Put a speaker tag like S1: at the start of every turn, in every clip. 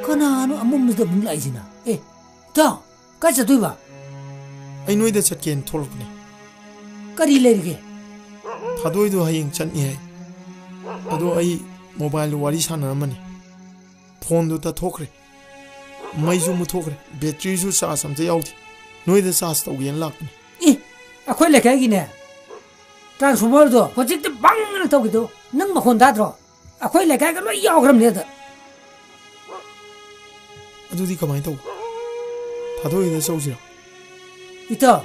S1: Kanano amumda mulaisina. Ta, kacha tuiba.
S2: Ai noi da chatken tholpni.
S1: Kari lerige.
S2: Thadoi do hayeng chatni hai. Ado ai mobile wari sanamani. Phone do ta thokre. Mai ju mu thokre. Battery ju sa samje yaudi. Noi da charge tawgen lakni.
S1: Akhoi lekai gi ne. Transformer do hojik te bang na tawgi do. Nang makhon da dro. Akhoi lekai ga loi yawgram ne da.
S2: Adudi kamai taw. Thadoi da saujira.
S1: Ito,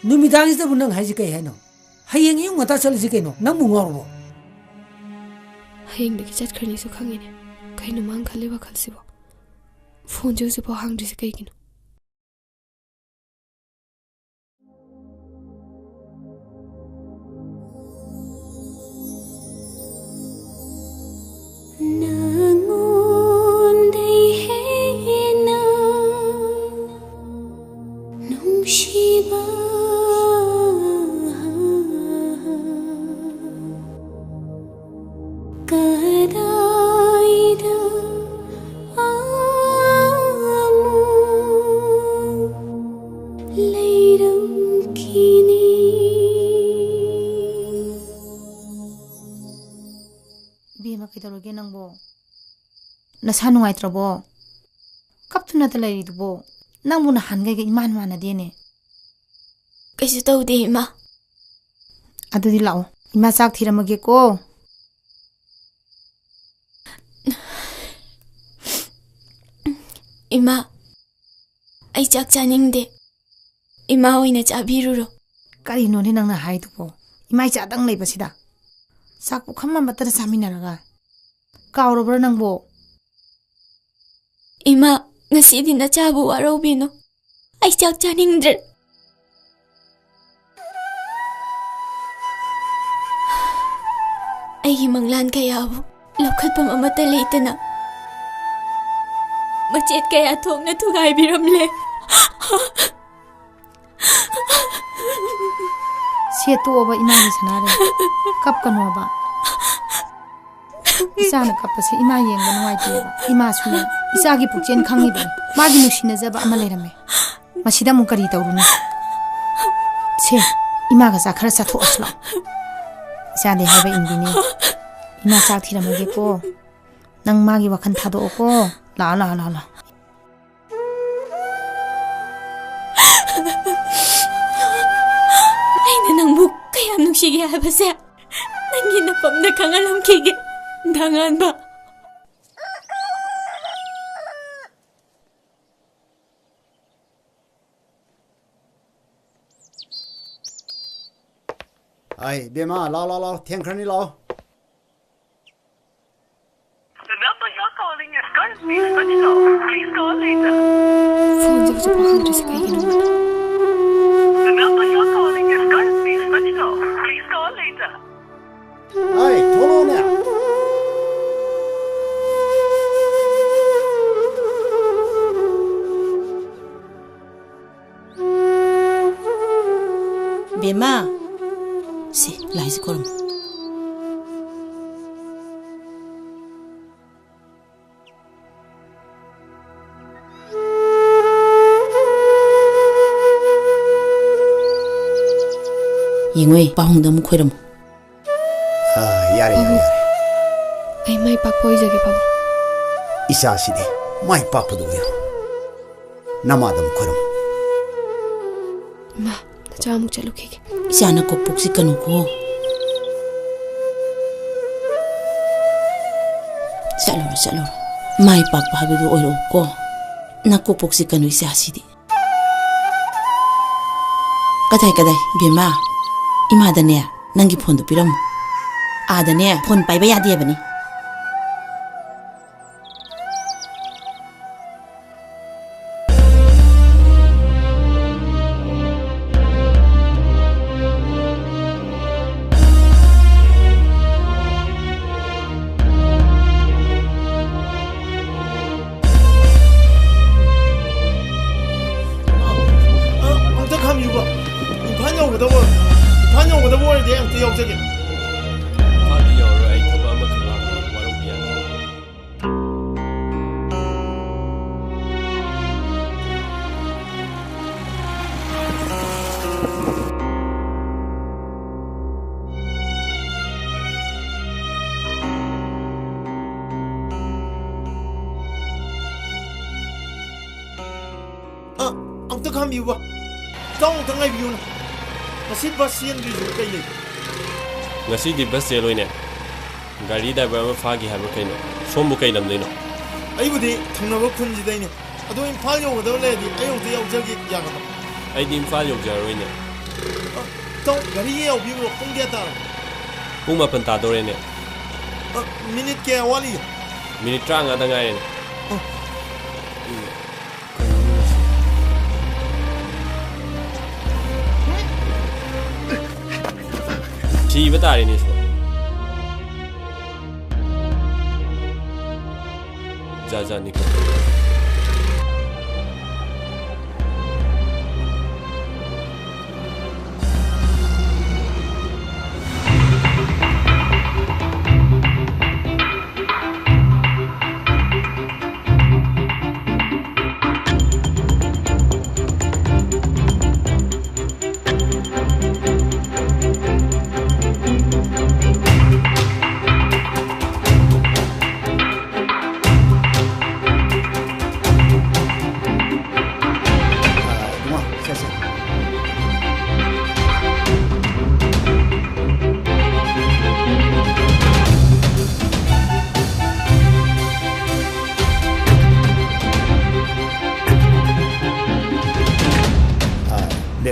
S1: numidang is the bunang haji kai hano. Hayeng yung mata sal si kaino, nang mungorbo.
S3: Hayeng deki chat karni su khangine. Kaino mang khale wa khalsibo. Phone jo se bo hang dise kai kino.
S4: Nasa nungai trabo kaptuna talai dubo nang muna hangai ga iman mana dene
S3: kaisi tawde ima
S4: adudi lao ima sak thiramage ko
S3: ima ai chak chaningde ima oina chabiruro
S4: kari no ni nang na hai dubo ima cha dang lei basida sak pu khamma matara samina raga kauro bra nang bo
S3: Ima ngasidi na chabu warobino. Ay chak chaningdre. Ay himanglan kayabu. Lokhat pam amata leitana. Machet kaya thong na thugay biramle.
S4: Sietu oba ima ni sanare. Kap kano ba. Isana kapasi ima yeng ba nuai tiba. Ima suna isagi pukchen khangi ba. Magi nushina zaba ama lerame. Masida mu kari tawruna. Se ima ga sakhara satho asla. Isade haba indini. Ima chak thiramage ko. Nang magi wakhan thado ko. La la la la.
S3: Aina nang buk kaya nushige habase. Nangi na pamna kangalam kige. Dangan ba?
S5: Ai, bema, la, tiankrani lao.
S6: The number you're calling is currently switched off. Please call later.
S3: Phone jo jo bahang dise kai gino.
S6: The number you're calling is currently switched off. Please call later.
S5: Ai, tholo ne.
S7: Bema, si, lai si korum. Yingwei, pahong damu khoiram.
S5: Yare.
S3: Ay mai pak poi jage babu.
S5: Isa sidi, mai papa do yo. Namadam khoram.
S3: Ma, jamuk chalu kike.
S7: Isana ko puksi kanu ko. Chalo. Mai pak pahabi do oiro ko. Nako puksi kanu isa sidi. Kadai, bema. Imadane, nangi phone do piram. Adane, phone paiba yadi bani.
S2: amta khambi ba tong tang ai biu na masi bus sian gi ju kai le
S8: ngasi di bus je loine gari da ba fa gi ha ba kai no som bu kai lam dei no
S2: ai bu de thang na ba khun ji dai ne ado in phal yo da le di ai yo de yo ja gi ya ga
S8: ai dim fa yo ja roine
S2: tong gari ye yo biu lo pung dia ta
S8: pung ma pan ta do re ne
S2: minute ke wali
S8: minute tra nga da ngai ne chi ba ta re ne so ja ja ni ko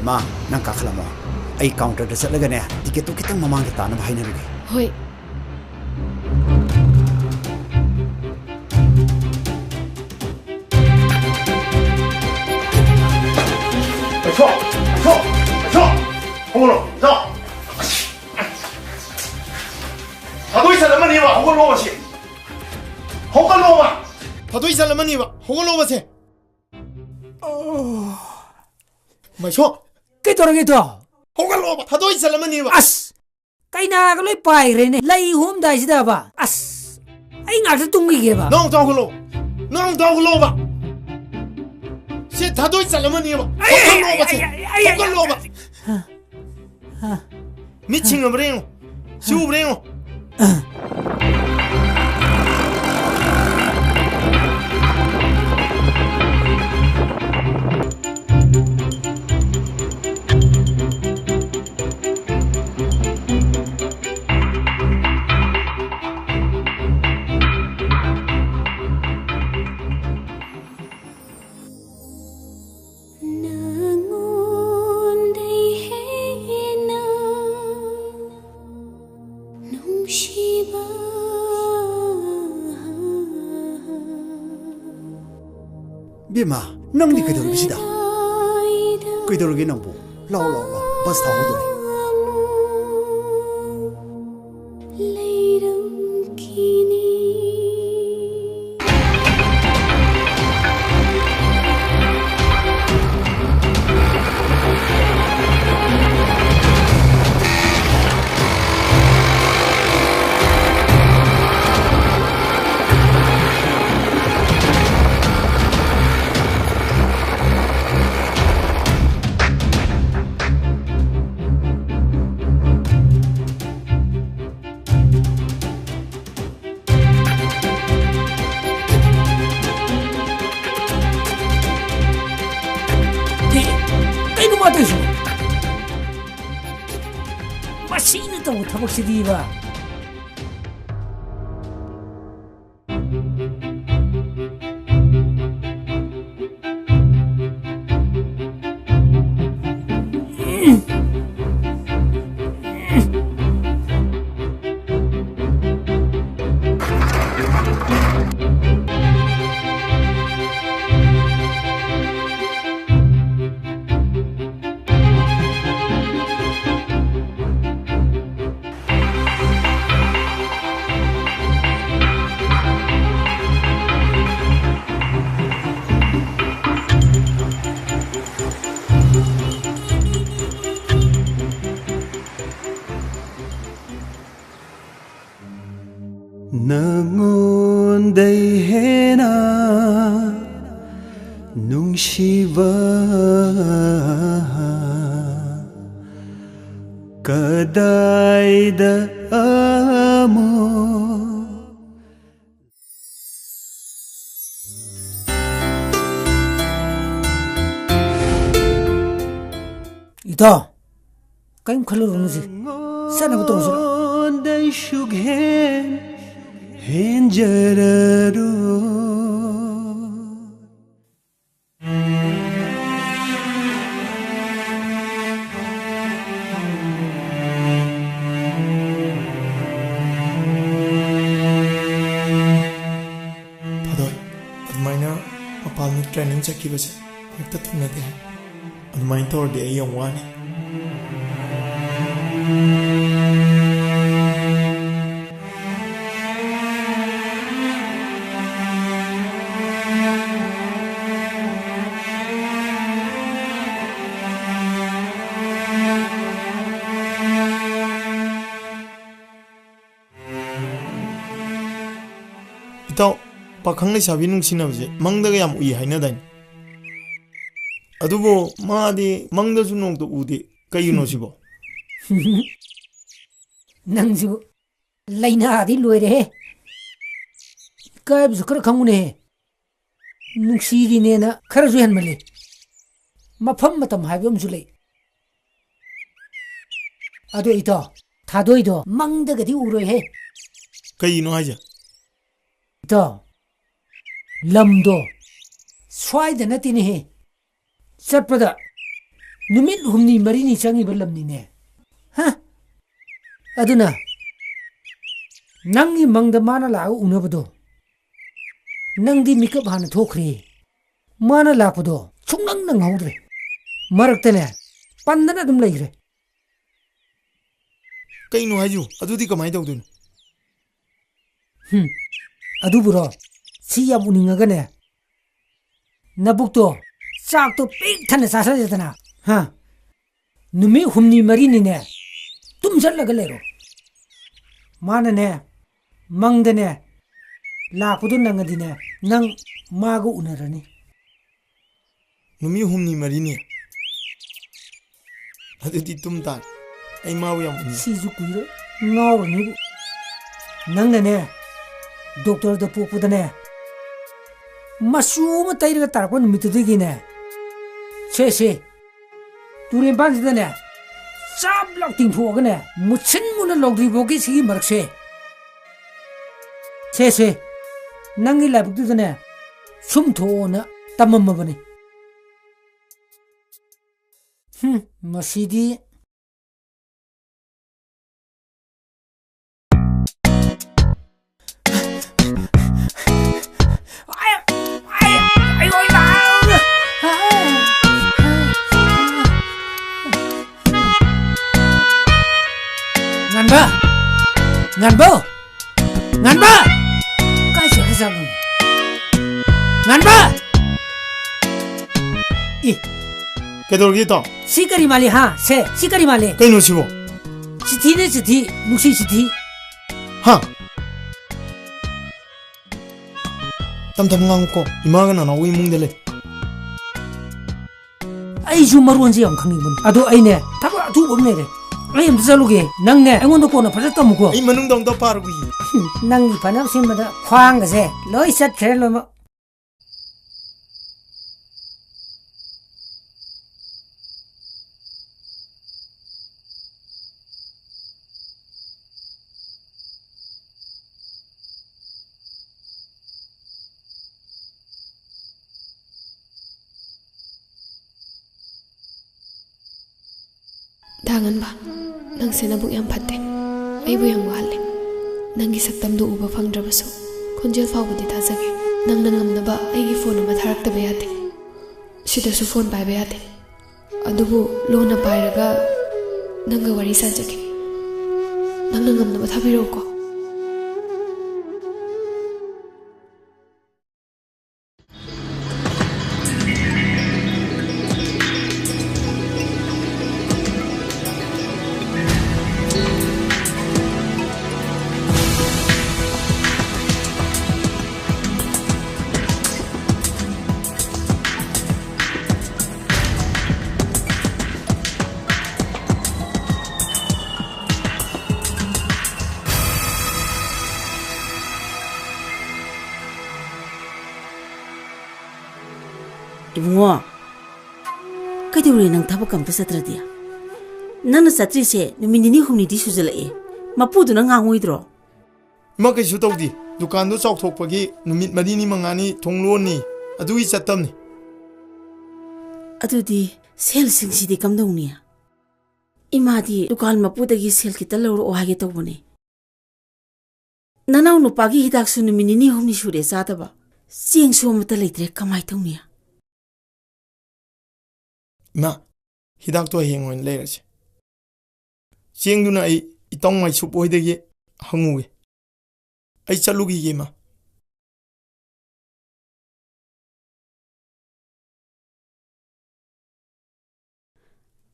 S5: ma nang ka khala mo ai counter da sala ga ne ticket to kitang mamang ta na bhai na ri
S4: hoi
S2: honglo zo hadoi salamani ba honglo ba si honglo ba hadoi salamani ba honglo ba se mai so
S1: cái tôi cái tôi
S2: honglo ba hadoi salamani ba
S1: as cái na cái lối bài rồi này lấy hôm đại gì đó ba as anh ngã cái tung cái ba
S2: nong tong honglo ba se hadoi salamani ba honglo ba se honglo ba 미친 거버려 슈브려
S5: Bima, nang di kaitor bisida. Kaitor gi nang bu. Lao bas ta ho doi.
S1: machine to thabak sidi ba
S9: nangonday hena nungsiba kadayda amo
S1: 이따 그냥 칼로르는지 싸나부터 오시라.
S9: Dai shughen henjararu
S2: Padoi, admaina mapalni training chakibase hekta thunade hai. Admain tawrdi ai yam wani. Itaw, pakhang sabi nung sinabi mangdaga yam ui hainadain. Adubo maadi mangda sunong to udi kayo no sibo.
S1: 낭주 라이나디 로이레 까이브스 그렇게 강문에 눅시리네나 카라주 한말리 마펌 마탐 하비엄줄레 아도 이다 다도이도 망다가디 우로해
S2: Kayo no haja.
S1: 더 람도 스와이드나 티니해 ꯆꯠꯄꯗ ꯅꯨꯃꯤꯠ ꯍꯨꯝꯅꯤ ꯃꯔꯤꯅꯤ ꯆꯪꯉꯤꯕ ꯂꯝꯅꯤꯅꯦ ꯍ ꯑꯗꯨꯅ ꯅꯪꯒꯤ ꯃꯪꯗ ꯃꯥꯅ ꯂꯥꯛꯑꯒ ꯎꯅꯕꯗꯣ ꯅꯪꯗꯤ ꯃꯤꯀꯞ ꯍꯥꯟꯅ ꯊꯣꯛꯈ꯭ꯔꯦ ꯃꯥꯅ ꯂꯥꯛꯄꯗꯣ ꯁꯨꯡꯅꯪ ꯅꯪꯍꯧꯗ꯭ꯔꯦ ꯃꯔꯛꯇꯅꯦ ꯄꯟꯗꯅ ꯑꯗꯨꯝ ꯂꯩꯈ꯭ꯔꯦ
S2: Kayo haju, adudi kamay daw dun.
S1: ꯑꯗꯨꯕꯨꯔꯣ ꯁꯤ ꯌꯥꯝ ꯎꯅꯤꯡꯉꯒꯅꯦ ꯅꯕꯨꯛꯇꯣ ꯆꯥꯛꯇꯣ ꯄꯤꯛ ꯊꯟꯅ ꯆꯥꯁꯜꯂꯦꯗꯅ ꯍꯥ ꯅꯨꯃꯤꯠ ꯍꯨꯝꯅꯤ ꯃꯔꯤꯅꯤꯅꯦ ꯇꯨꯝꯁꯜꯂꯒ ꯂꯩꯔꯣ ꯃꯥꯅꯅꯦ ꯃꯪꯗꯅꯦ ꯂꯥꯛꯄꯗꯣ ꯅꯪꯉꯗꯤꯅꯦ ꯅꯪ ꯃꯥꯒ ꯎꯅꯔꯅꯤ
S2: Numi humni marini. Adudi tumtan. Ay mawo yam uni.
S1: 시주 꾸이래 ngawranibu nangnane doctor pokudane masuma tayriga tarko numitudugine se turin banjidane chap lak tingthogane muchin muna logri bogi sigi marakse se nangi labudane sumthona tamamabani masidi nganba kai se ka sabu nganba
S2: Kedor gito.
S1: sikari mali ha se sikari mali
S2: Kayo no sibo.
S1: chiti ne chiti nuksi chiti
S2: Ha. Tam ngang ko imaga na ui mungdele.
S1: ai ju maruan ji ang khangi mun ado ai ne thaba thu bom ne re ai am zaluge nang ne angon ko na phajat tam ko
S2: Ay manung dong da par ui.
S1: nang gi panam sim da khwang ga se loi sat khere loi ma
S10: Dangan ba nang senabuk yam phatte aibu yam wale nangi saktam do uba phangdrabasu khunjel fawbudi thajage nang nangam ba aigi phone ma tharak ta bayate sida su phone bai bayate adubu lona pairaga nanga wari sanjake nang nangam ba thabiro ko
S7: Ibungo, kaidiwri nang thaba kam pasatra dia. Nana Satrice, Numini Humidi Suzele, Mapudu Nangoidro.
S2: Maka Sutodi, Ducando South Hopagi, Numit Madini Mangani, Tongloni, Adui Satamni.
S7: Adudi, Sel Singsi Camdonia. Imadi, Ducal Maputagi Silkitalo or Hagetobone. Nana no Pagi Hidaxu Numini Humishure Sataba, seeing so metalitre Kamaitonia.
S2: Ma, Hidakto hang on layers. Seeing Duna, Itong my soup with the Hungwe. I salugi yema.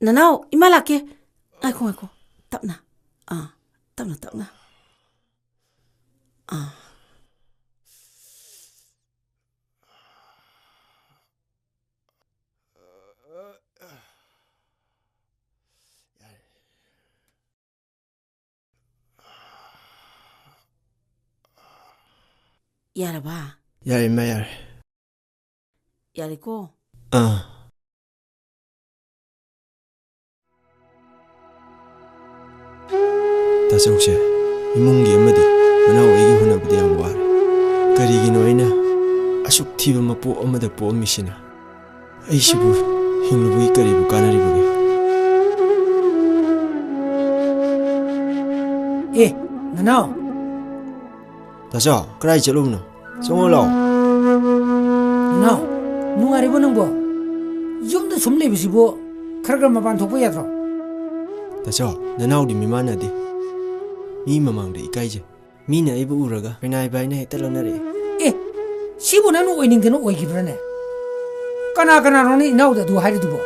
S7: Nanao, Imalake. Ako. Tapna. Tapna. Yara ba?
S11: Yare mayar.
S7: Yare ko?
S11: Tasawse, imungi amadi, manaw igi hunabdi ang war. Karigi no ina, asuk thiba mapu amada po misina. Ay sibu, hinglubui karibu kanaribugi.
S1: Nanao.
S11: Tasaw, kray chalum no. Songolaw.
S1: Nanao, nungaribo nangbo. Yumda sumlebisibo, karagar mapan thokpo yatro.
S11: Tasaw, nanaw di mimana di. Mi mamang di ikaije. Mina ibu uraga, pinay bay na italonare.
S1: Sibo nanu oining deno oigibrane. Kana roni inaw da du hairidubo.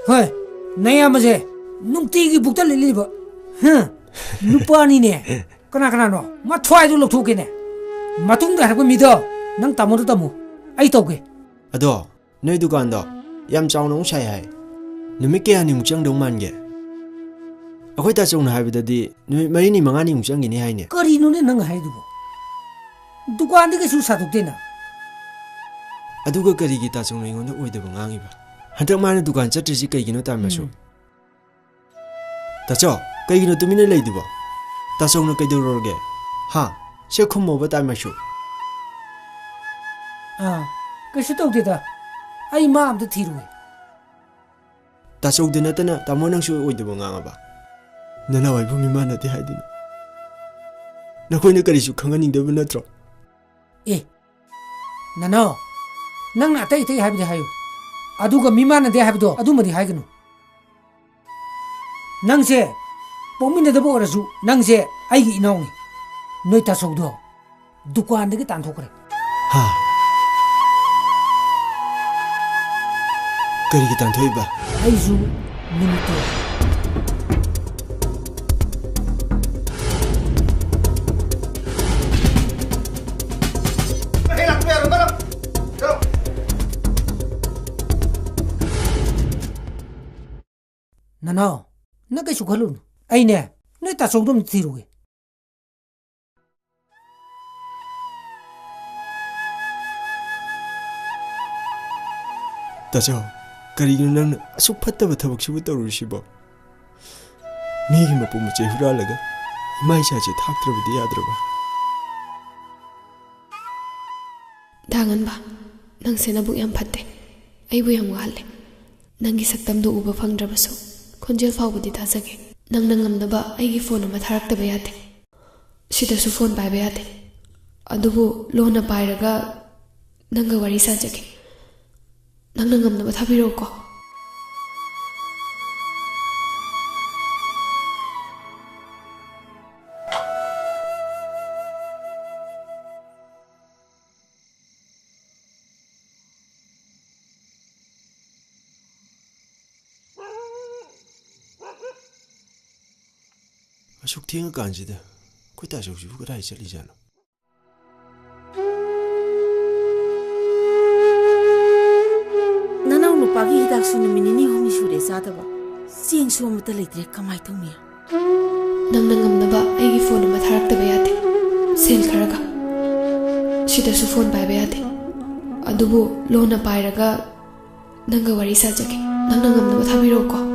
S1: Hoy, naya maje, nungtigi bukta lilibo. Nupani ne. Kana no, ma thwai du lok thuke ne. Matung da harko mido, nang tamu tamu. Ai toke.
S11: Ado, noi dukan do, yam chaw nong sai hai. Numit kaya ni mukchang dong man ge. Akoy ta chong na haibidadi, numit mari ni mangani mukchang gini hai ne.
S1: Kari no ne nang haidubo. Dukan de su satukte na.
S11: Aduga kari gi ta chong ngai ngon oi de bangangi ba. Hantak mana dukan chatrisi kai gino ta maso. Ta cho, kai gino tumine lei dubo. Ta chong na kai dororge. Ha, se khummo ba ta maso.
S1: Kasu tawde da. Ai ma amda thiruwe.
S11: Ta chong de natana ta mo nang su oi de banganga ba. Nana wai bumi mana de hai dina. Na koi na kari su khangani de ba natro.
S1: Nanao. Nang na tai haibde hayo. Aduga mimana de haibdo adumadi haiganu. Nangse pomina de borasu nangse aigi inawni. Noi ta sogdo. Dukan de tan thokre.
S11: Ha. Kari ki tan thoi ba.
S1: Aizu minuto. Nanao, na kai sukhalun. Ai ne, noi ta sogdom thiruwe.
S11: Tasaw, karigino nang asuk fattaba thabak sibu tawrusibo. Migi mapu muche huralaga, imai chache thaktrabadi yadraba.
S10: Dangan ba, nang senabuk yam phatte. Aibu yam wale. Nangi saktamdu uba phangdrabasu. Konjel fawbudi thasage. Nang nangamdaba aigi phone ama tharakta bayate. Sidasu phone pai bayate. Adubu lona pairaga nanga wari sajage. Nang nangamdaba thabiro ko.
S11: Asuk thiang kanjida. Koi ta sok ju kadai chali jano.
S7: Nanau no pagi hidak su minini homi shure sataba. Sieng su mata leitre kamai tawnia.
S10: Nang nangamdaba aigi phone ama tharakta bayate. Sel kharaga. Sidasu phone pai bayate. Adubu lona pairaga nanga wari sajage. Nang nangamdaba thabiro ko.